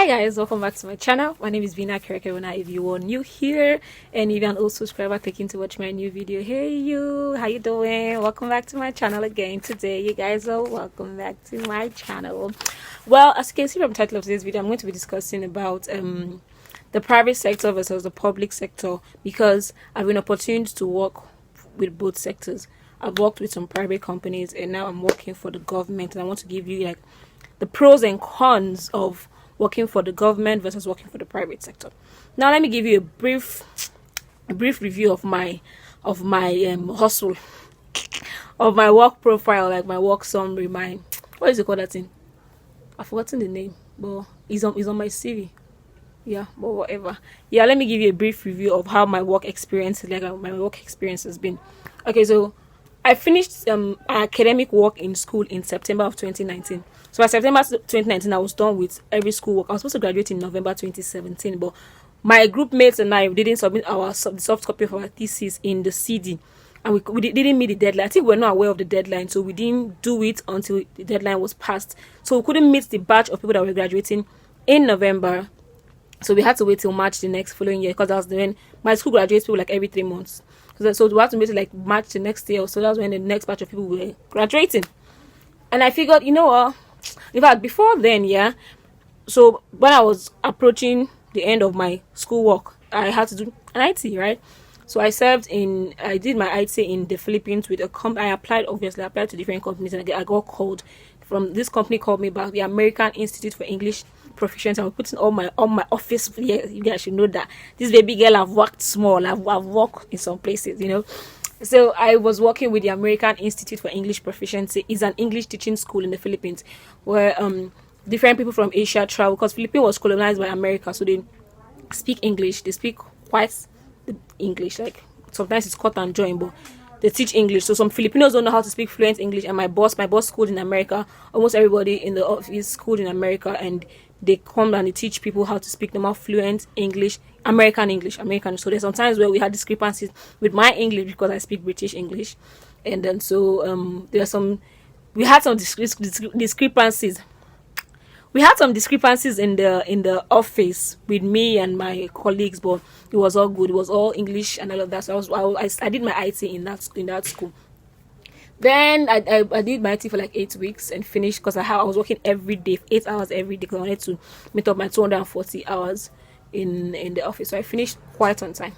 Guys, welcome back to my channel. My name is Vina Kerekewona. If you are new here and if you're an old subscriber clicking to watch my new video, hey you, how you doing? Welcome back to my channel again today. You guys are welcome back to my channel. Well, as you can see from the title of this video, I'm going to be discussing about the private sector versus the public sector, because I've been opportune to work with both sectors. I've worked with some private companies and now I'm working for the government, and I want to give you like the pros and cons of working for the government versus working for the private sector. Now let me give you a brief review of my hustle, of my work profile, like my work summary, my what is it called, that thing? I've forgotten the name, but it's on my CV. Yeah, but whatever. Yeah, let me give you a brief review of how my work experience, my work experience has been. Okay, so I finished academic work in school in September of 2019. So by September 2019, I was done with every school work. I was supposed to graduate in November 2017, but my group mates and I didn't submit the soft copy of our thesis in the CD, and we didn't meet the deadline. I think we were not aware of the deadline, so we didn't do it until the deadline was passed. So we couldn't meet the batch of people that were graduating in November. So we had to wait till March the next following year, because that was when my school graduates people like every 3 months. So we had to wait till like March the next year. So that's when the next batch of people were graduating. And I figured, you know what? In fact, before then, yeah. So when I was approaching the end of my schoolwork, I had to do an IT, right? So I did my IT in the Philippines with a company. I applied to different companies, and I got called from this company, called me back, the American Institute for English Proficiency. I was putting all my office. Yeah, you guys should know that this baby girl, I've worked small. I've worked in some places, you know. So I was working with the American Institute for English Proficiency. It's an English teaching school in the Philippines, where different people from Asia travel, because Philippines was colonized by America, so they speak English. They speak quite the English, like sometimes it's cut and join, but they teach English. So some Filipinos don't know how to speak fluent English, and my boss schooled in America. Almost everybody in the office schooled in America, and they come and they teach people how to speak normal fluent English, American. So there's sometimes where we had discrepancies with my English, because I speak British English, and then so we had some discrepancies. We had some discrepancies in the office with me and my colleagues, but it was all good. It was all English and all of that. So I did my IT in that school. Then I did my IT for like 8 weeks and finished, because I was working every day, 8 hours every day, because I wanted to meet up my 240 hours in the office. So I finished quite on time,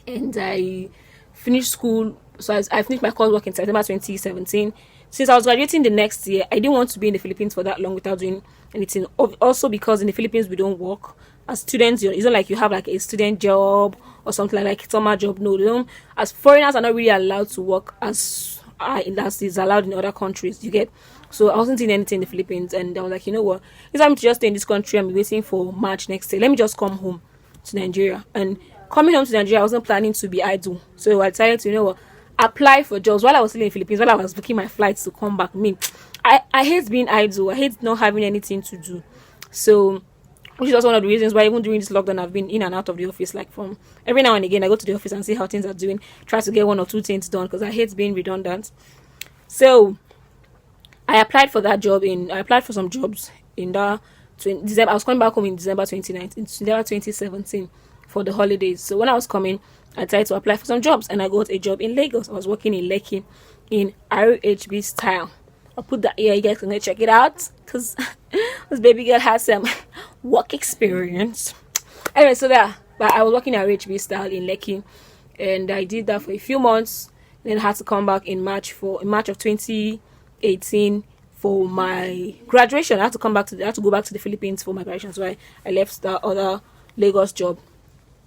and I finished school. So I finished my coursework in September 2017. Since I was graduating the next year, I didn't want to be in the Philippines for that long without doing anything. Also because in the Philippines we don't work as students. It's not like you have like a student job or something like summer job. No, they don't. As foreigners are not really allowed to work as that is allowed in other countries, you get. So I wasn't doing anything in the Philippines, and I was like, you know what, it's time to just stay in this country and be waiting for March next year. Let me just come home to Nigeria. And coming home to Nigeria, I wasn't planning to be idle, so I decided to, you know what, apply for jobs while I was still in the Philippines, while I was booking my flights to come back. I hate being idle. I hate not having anything to do. So which is also one of the reasons why even during this lockdown I've been in and out of the office. Like from every now and again I go to the office and see how things are doing, try to get 1 or 2 things done, because I hate being redundant. So I applied for some jobs in December. I was coming back home in December 2017 for the holidays. So when I was coming, I tried to apply for some jobs, and I got a job in Lagos. I was working in Lekki in RHB Style. I'll put that here, you guys can go check it out, because this baby girl has some work experience. Anyway, but I was working at RHB Style in Lekki, and I did that for a few months. Then I had to come back in March of 2018 for my graduation. I had to go back to the Philippines for my graduation. So I left the other Lagos job,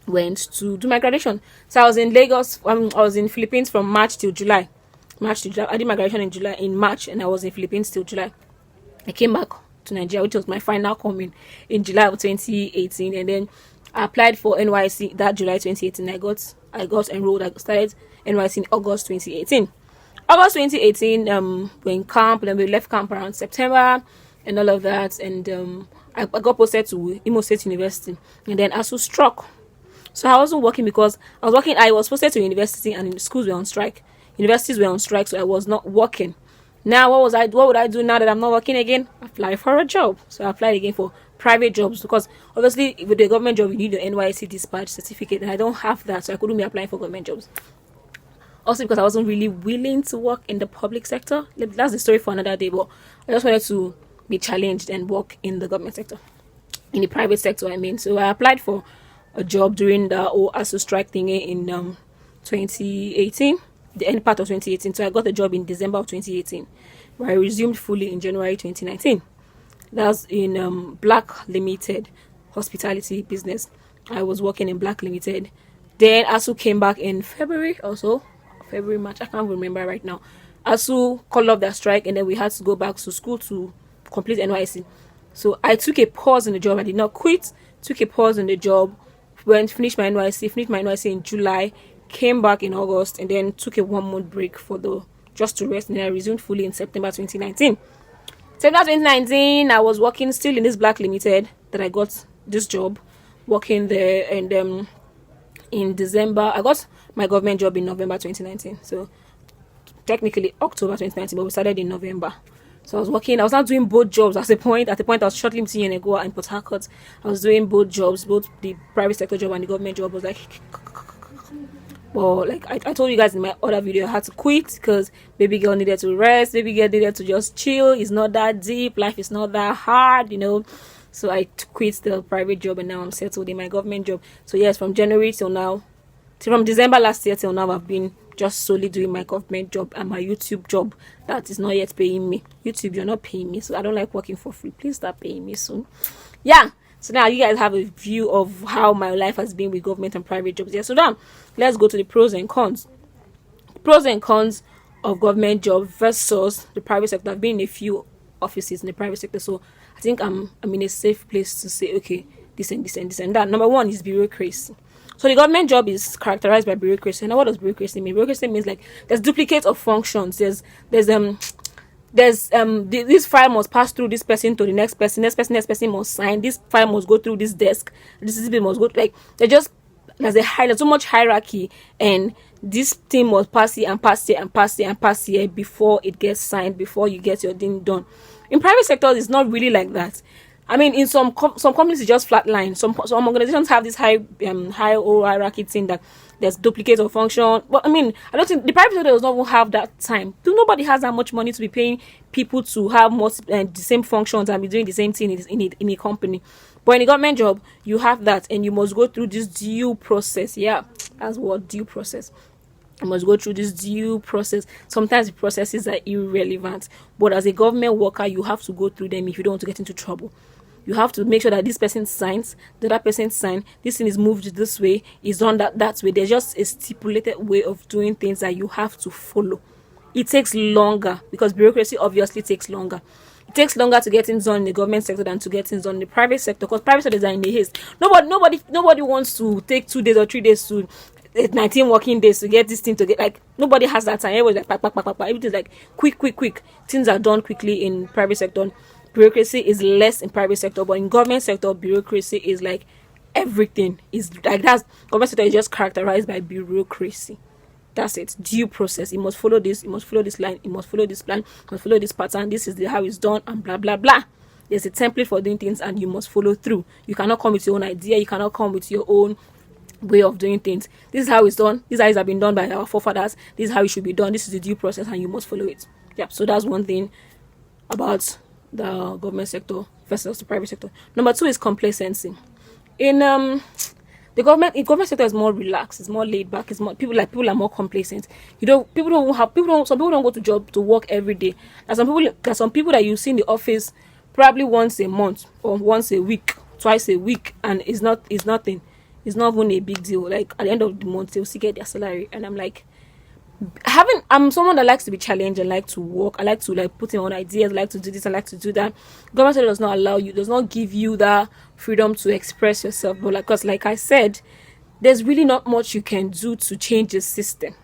went to do my graduation. So I was in Lagos. I was in Philippines from March to July. I did my graduation in March, and I was in Philippines till July. I came back to Nigeria, which was my final coming in July of 2018, and then I applied for NYSC that July 2018. I got enrolled. I started NYSC in August 2018. August 2018, we're in camp, and then we left camp around September and all of that, and I got posted to Imo State University, and then ASU struck. So I wasn't working because I was posted to university, and the schools were on strike. Universities were on strike, so I was not working. Now what would I do now that I'm not working again? Apply for a job. So I applied again for private jobs, because obviously with the government job you need your NYSC dispatch certificate, and I don't have that, so I couldn't be applying for government jobs. Also because I wasn't really willing to work in the public sector. That's the story for another day, but I just wanted to be challenged and work in the government sector, in the private sector, I mean. So I applied for a job during the ASU strike thingy in 2018, the end part of 2018. So I got a job in December of 2018, where I resumed fully in January 2019. That's in Black Limited hospitality business. I was working in Black Limited. Then ASU came back in February also. February, March, I can't remember right now. ASU called off their strike, and then we had to go back to school to complete NYSC. So I took a pause in the job. I did not quit. Took a pause in the job. Finished my NYSC in July. Came back in August, and then took a 1 month break just to rest. And then I resumed fully in September 2019. September 2019, I was working still in this Black Limited that I got this job, working there, and in December I got my government job in November 2019. So technically October 2019, but we started in November. So I was not doing both jobs. At the point I was shortly in Egoa and Port Harcourt. I was doing both jobs, both the private sector job and the government job. Was like, well, like I told you guys in my other video, I had to quit because baby girl needed to rest. Baby girl needed to just chill. It's not that deep. Life is not that hard, you know. So I quit the private job, and now I'm settled in my government job. So yes, from January till now, from December last year till now, I've been just solely doing my government job and my YouTube job that is not yet paying me. YouTube, you're not paying me, so I don't like working for free. Please start paying me soon. Yeah. So now you guys have a view of how my life has been with government and private jobs. Yeah. So now let's go to the pros and cons. Pros and cons of government job versus the private sector. I've been in a few offices in the private sector, so I think I'm in a safe place to say, okay, this and this and this and that. Number one is bureaucracy. So the government job is characterized by bureaucracy. Now, what does bureaucracy mean? Bureaucracy means like there's duplicate of functions. There's this file must pass through this person to the next person. Next person must sign. This file must go through this desk. This must go, like there's so much hierarchy, and this thing must pass here and pass here and pass here and pass here before it gets signed, before you get your thing done. In private sector, it's not really like that. I mean, in some companies, it's just flat line. Some organizations have this high hierarchy thing that there's duplicate of function. But I mean, I don't think the private sector does not even have that time. Nobody has that much money to be paying people to have the same functions and be doing the same thing in a company. But in a government job, you have that, and you must go through this due process. Yeah, that's what due process. You must go through this due process. Sometimes the processes are irrelevant, but as a government worker, you have to go through them if you don't want to get into trouble. You have to make sure that this person signs, the other person signs, this thing is moved this way, is done that way. There's just a stipulated way of doing things that you have to follow. It takes longer because bureaucracy obviously takes longer. It takes longer to get things done in the government sector than to get things done in the private sector, because private sectors are in a haste. Nobody wants to take 2 days or 3 days to 19 working days to get this thing to get, like, nobody has that time. Everybody's like pack. Everything's like quick. Things are done quickly in private sector. Bureaucracy is less in private sector, but in government sector, bureaucracy is like everything is like that. Government sector is just characterized by bureaucracy. That's it. Due process. You must follow this. You must follow this line. You must follow this plan. You must follow this pattern. This is how it's done, and blah blah blah. There's a template for doing things, and you must follow through. You cannot come with your own idea. You cannot come with your own way of doing things. This is how it's done. This is how it has been done by our forefathers. This is how it should be done. This is the due process, and you must follow it. Yeah. So that's one thing about the government sector versus the private sector. Number two is complacency. In the government sector is more relaxed, it's more laid back, it's more people are more complacent. Some people don't go to work every day. There's some people that you see in the office probably once a month or once a week, twice a week, and it's nothing. It's not even a big deal. Like at the end of the month they'll still get their salary, and I'm like, I'm someone that likes to be challenged and like to work. I like to put in on ideas, I like to do this, I like to do that. Government sector does not give you that freedom to express yourself. But because like I said, there's really not much you can do to change the system.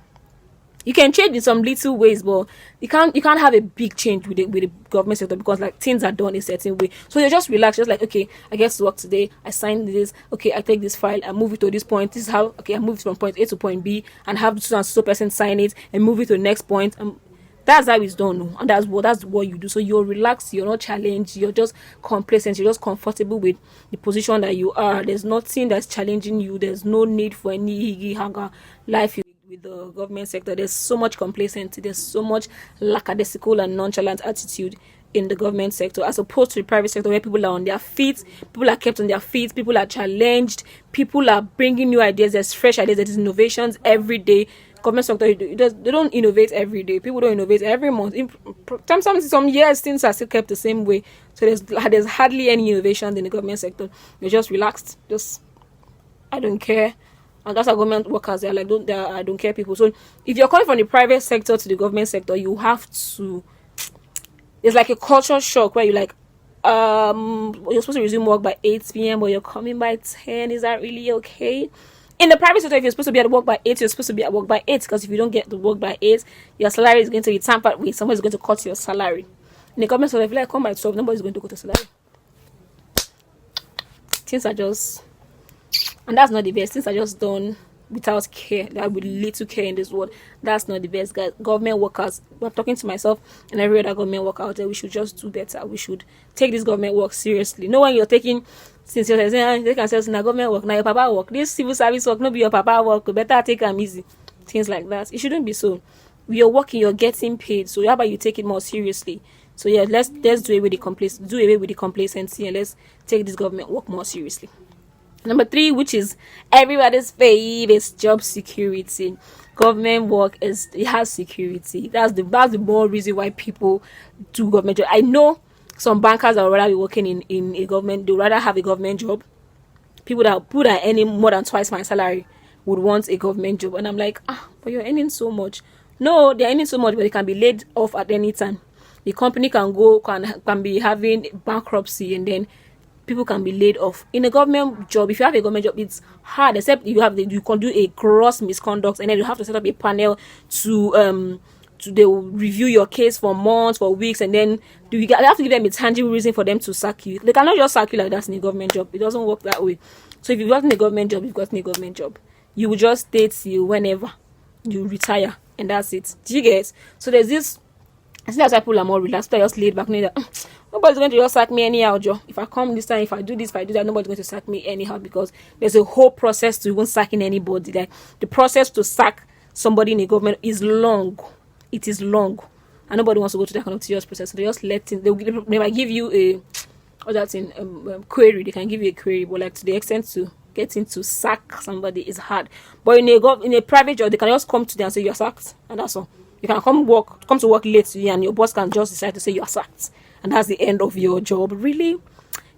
You can change in some little ways, but you can't have a big change with the government sector, because like things are done a certain way. So you just relax, just like, okay, I get to work today, I sign this, okay, I take this file, I move it to this point, this is how, okay, I move it from point A to point B, and have so and so person sign it and move it to the next point. That's how it's done, no? And that's what you do. So you're relaxed, you're not challenged, you're just complacent, you're just comfortable with the position that you are. There's nothing that's challenging you. There's no need for any higgy hanger life with the government sector. There's so much complacency, there's so much lackadaisical and nonchalant attitude in the government sector, as opposed to the private sector, where people are on their feet, people are kept on their feet, people are challenged, people are bringing new ideas, there's fresh ideas, there's innovations every day. Government sector, they don't innovate every day. People don't innovate every month. Some years things are still kept the same way. So there's hardly any innovation in the government sector. You're just relaxed, just I don't care. And that's how government workers, they're like, I don't care people. So if you're coming from the private sector to the government sector, you have to, it's like a culture shock where you're like, you're supposed to resume work by 8 p.m. but you're coming by 10. Is that really okay? In the private sector, if you're supposed to be at work by 8, you're supposed to be at work by 8, because if you don't get to work by 8, your salary is going to be tampered with. Someone is going to cut your salary. In the government sector, if you like come by 12, nobody's going to cut your salary. Things are just, and that's not the best. Things are just done without care, that with little care in this world. That's not the best, guys. Government workers, I'm talking to myself and every other government worker out there, we should just do better. We should take this government work seriously. No one you're taking, since you're saying they can say it's government work, now your papa work, this civil service work, no be your papa work, better take them easy. Things like that. It shouldn't be so. You're working, you're getting paid, so how about you take it more seriously? So yeah, let's do away with the complacency, and let's take this government work more seriously. Number 3, which is everybody's favorite, job security. Government work it has security. That's the more reason why people do government job. I know some bankers that would rather be working in a government, they would rather have a government job. People that are earning more than twice my salary would want a government job. And I'm like, but you're earning so much. No, they're earning so much, but they can be laid off at any time. The company can be having bankruptcy, and then people can be laid off. In a government job, if you have a government job, it's hard, except you can do a gross misconduct, and then you have to set up a panel to they will review your case for months, for weeks, and then you have to give them a tangible reason for them to sack you. They cannot just sack you like that in a government job. It doesn't work that way. So if you've gotten a government job, you've gotten a government job. You will just stay till whenever you retire, and that's it. Do you get? So there's this. I think that's why people are more relaxed. I just laid back. Nobody's going to just sack me anyhow, Joe. If I come this time, if I do this, if I do that, nobody's going to sack me anyhow, because there's a whole process to even sacking anybody. Like, the process to sack somebody in a government is long. It is long, and nobody wants to go to that kind of tedious process. So they just they might give you a query. They can give you a query, but like to the extent to getting to sack somebody is hard. But in a private job, they can just come to them and say you're sacked, and that's all. You can come to work late today, and your boss can just decide to say you're sacked, and that's the end of your job. Really?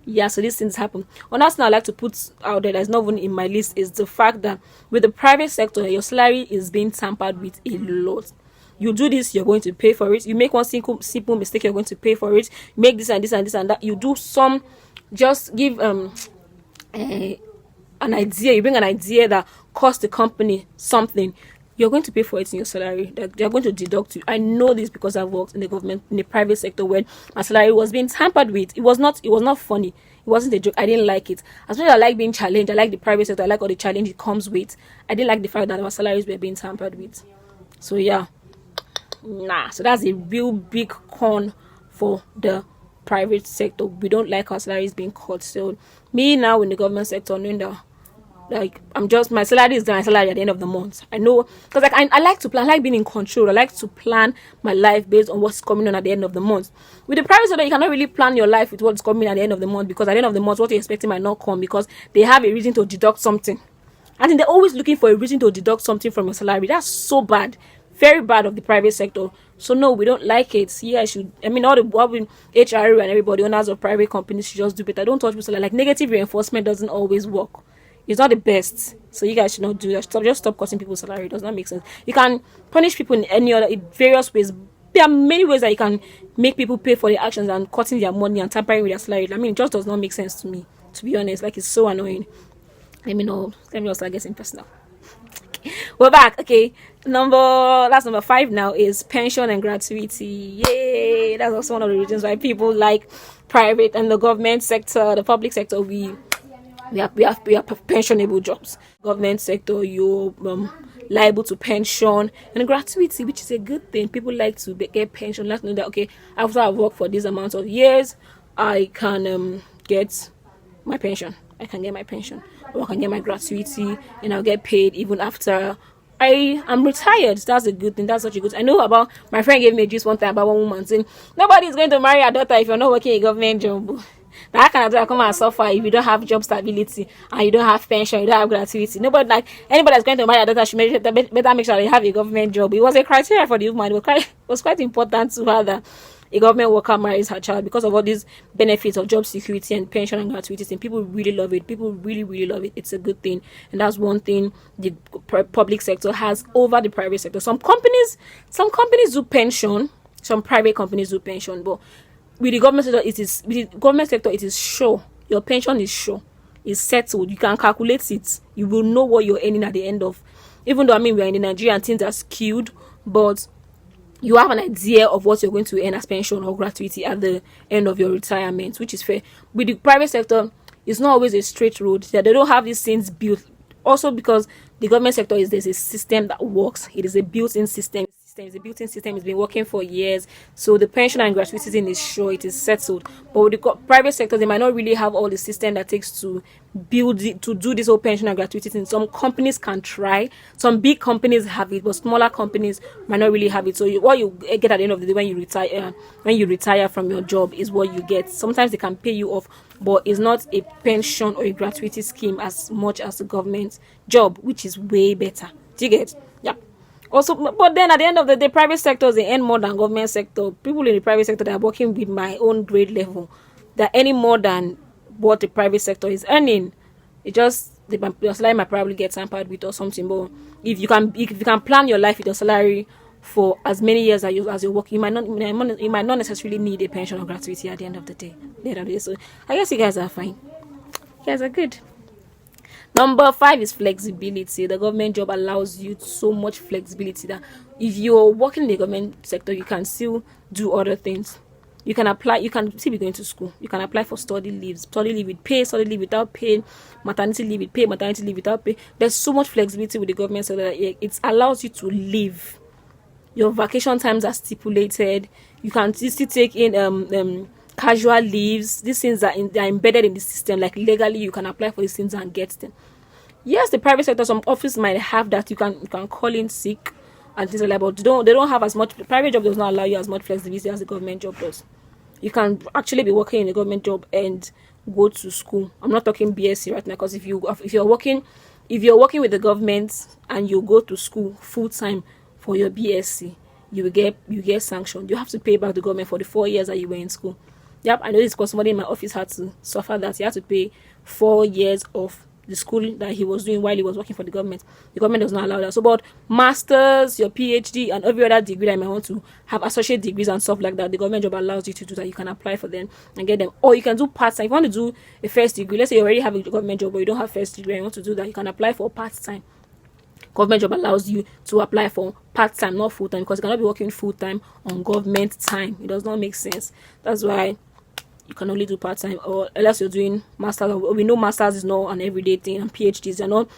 Yeah, so these things happen. One last thing I'd like to put out there that's not even in my list is the fact that with the private sector, your salary is being tampered with a lot. You do this, you're going to pay for it. You make one simple mistake, you're going to pay for it. You make this and this and this and that. You do some, just give an idea. You bring an idea that costs the company something. You're going to pay for it in your salary. They're going to deduct you. I know this because I've worked in the government, in the private sector, when my salary was being tampered with. It was not funny. It wasn't a joke. I didn't like it. As much as I like being challenged, I like the private sector, I like all the challenge it comes with. I didn't like the fact that our salaries were being tampered with. So yeah. So that's a real big con for the private sector. We don't like our salaries being cut. So me now in the government sector, knowing that my salary is my salary at the end of the month. I know, because I like to plan. I like being in control. I like to plan my life based on what's coming on at the end of the month. With the private sector, you cannot really plan your life with what's coming at the end of the month, because at the end of the month, what you're expecting might not come, because they have a reason to deduct something. I think they're always looking for a reason to deduct something from your salary. That's so bad. Very bad of the private sector. So no, we don't like it. Yeah, all the HR and everybody, owners of private companies, should just do better. Don't touch people. Like, negative reinforcement doesn't always work. It's not the best. So you guys should not do that. Just stop cutting people's salary. It does not make sense. You can punish people in various ways. There are many ways that you can make people pay for their actions, and cutting their money and tampering with their salary. It just does not make sense to me, to be honest. Like, it's so annoying. Let me just start getting personal. We're back. Okay, that's number 5 now is pension and gratuity. Yay! That's also one of the reasons why people like private and the government sector, the public sector. We have pensionable jobs. Government sector, you liable to pension and gratuity, which is a good thing. People like to get pension, like to know that okay, after I've worked for this amount of years, I can get my pension. I can get my pension, or I can get my gratuity, and I'll get paid even after I am retired. That's a good thing. That's such a good. I know about my friend gave me a gist one time about one woman saying nobody is going to marry a daughter if you're not working a government job. That kind of thing come and suffer if you don't have job stability and you don't have pension, you don't have gratuity. Nobody, like anybody that's going to marry a daughter should better make sure they have a government job. It was a criteria for the woman. It was quite important to her that a government worker marries her child because of all these benefits of job security and pension and gratuities, and people really love it. People really love it. It's a good thing, and that's one thing the public sector has over the private sector. Some companies do pension, some private companies do pension, but with the government sector, it is sure. Your pension is sure. It's settled. You can calculate it. You will know what you're earning at the end of. Even though we're in Nigeria and things are skewed, but you have an idea of what you're going to earn as pension or gratuity at the end of your retirement, which is fair. With the private sector, it's not always a straight road. They don't have these things built. Also, because the government sector there's a system that works. It is a built-in system. It's a built-in system. It's been working for years. So the pension and gratuity thing is sure, it is settled. But with the private sector, they might not really have all the system that takes to build it, to do this whole pension and gratuity thing. Some companies can try. Some big companies have it, but smaller companies might not really have it. So what you get at the end of the day when you retire from your job is what you get. Sometimes they can pay you off, but it's not a pension or a gratuity scheme as much as a government job, which is way better. Do you get? Yeah. Also, but then at the end of the day, private sectors, they earn more than government sector. People in the private sector that are working with my own grade level, they're earning more than what the private sector is earning. It just your salary might probably get tampered with or something. But if you can plan your life with your salary for as many years as you're working, you might not necessarily need a pension or gratuity at the end of the day. So I guess you guys are fine. You guys are good. Number 5 is flexibility. The government job allows you so much flexibility that if you're working in the government sector, you can still do other things. You can apply, you can still be going to school. You can apply for study leave with pay, study leave without pay, maternity leave with pay, maternity leave without pay. There's so much flexibility with the government sector that it allows you to leave. Your vacation times are stipulated. You can still take in casual leaves. These things are embedded in the system. Like legally, you can apply for these things and get them. Yes, the private sector, some office might have that. You can call in sick and things like that, but they don't have as much. The private job does not allow you as much flexibility as the government job does. You can actually be working in a government job and go to school. I'm not talking BSc right now, because if you're working with the government and you go to school full time for your BSc, you get sanctioned. You have to pay back the government for the 4 years that you were in school. Yep, I know this because somebody in my office had to suffer that. He had to pay 4 years of the school that he was doing while he was working for the government. The government does not allow that. So, but masters, your PhD, and every other degree that you might want to have, associate degrees and stuff like that, the government job allows you to do that. You can apply for them and get them. Or you can do part-time. If you want to do a first degree, let's say you already have a government job, but you don't have first degree and you want to do that, you can apply for part-time. Government job allows you to apply for part-time, not full-time, because you cannot be working full-time on government time. It does not make sense. That's why you can only do part-time, or unless you're doing masters. We know masters is not an everyday thing, and PhDs are not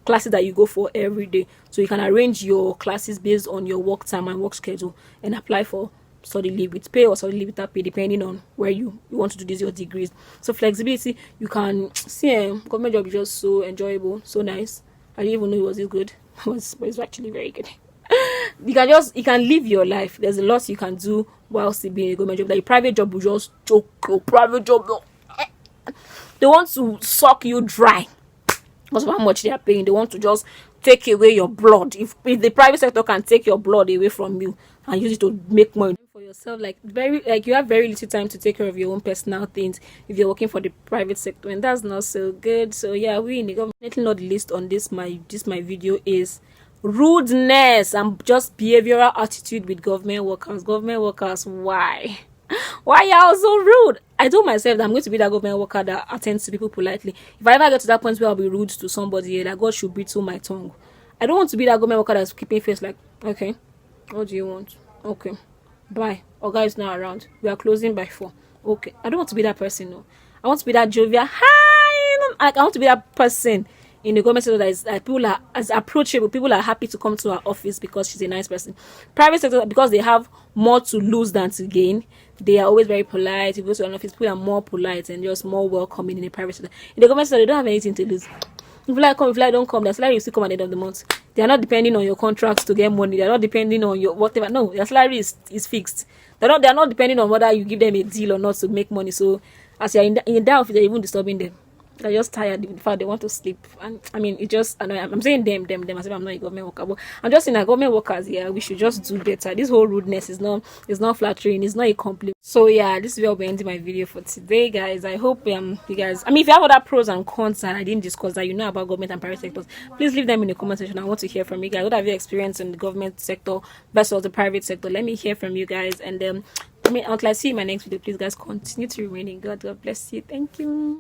classes that you go for every day. So you can arrange your classes based on your work time and work schedule and apply for study leave with pay or study leave without pay, depending on where you want to do your degrees. So flexibility, you can see government job is just so enjoyable, so nice. I didn't even know it was this good. But it's actually very good. You can live your life. There's a lot you can do while still being a government job. Like a private job will just choke your private job. They want to suck you dry because of how much they are paying. They want to just take away your blood. If the private sector can take your blood away from you and use it to make money for yourself, you have very little time to take care of your own personal things if you're working for the private sector, and that's not so good. So yeah, we in the government, definitely not the least on this my video is rudeness and just behavioral attitude with government workers. Why y'all so rude? I told myself that I'm going to be that government worker that attends to people politely. If I ever get to that point where I'll be rude to somebody, that God should brittle my tongue. I don't want to be that government worker that's keeping face like, okay, what do you want? Okay, bye. Our guy is not around. We are closing by 4. Okay, I don't want to be that person. No, I want to be that jovial. Hi, I want to be that person in the government sector that is that people are as approachable, people are happy to come to her office because she's a nice person. Private sector, because they have more to lose than to gain, they are always very polite. If you go to an office, people are more polite and just more welcoming in the private sector. In the government sector, they don't have anything to lose. If you like come, if you like don't come, their salary will still come at the end of the month. They are not depending on your contracts to get money. They are not depending on your whatever. No, their salary is fixed. They are not depending on whether you give them a deal or not to make money. So as you're in that office, you're even disturbing them. They're just tired. In fact, they want to sleep. And I mean, it just annoying. I'm saying them. As if I'm not a government worker, but I'm just saying that government workers. Yeah, we should just do better. This whole rudeness is not flattering. It's not a compliment. So yeah, this is where I'll be ending my video for today, guys. I hope you guys. I mean, if you have other pros and cons that I didn't discuss that you know about government and private sectors, please leave them in the comment section. I want to hear from you guys. What have you experienced in the government sector versus the private sector? Let me hear from you guys. And I mean, until I see you in my next video, please guys continue to remain in God. God bless you. Thank you.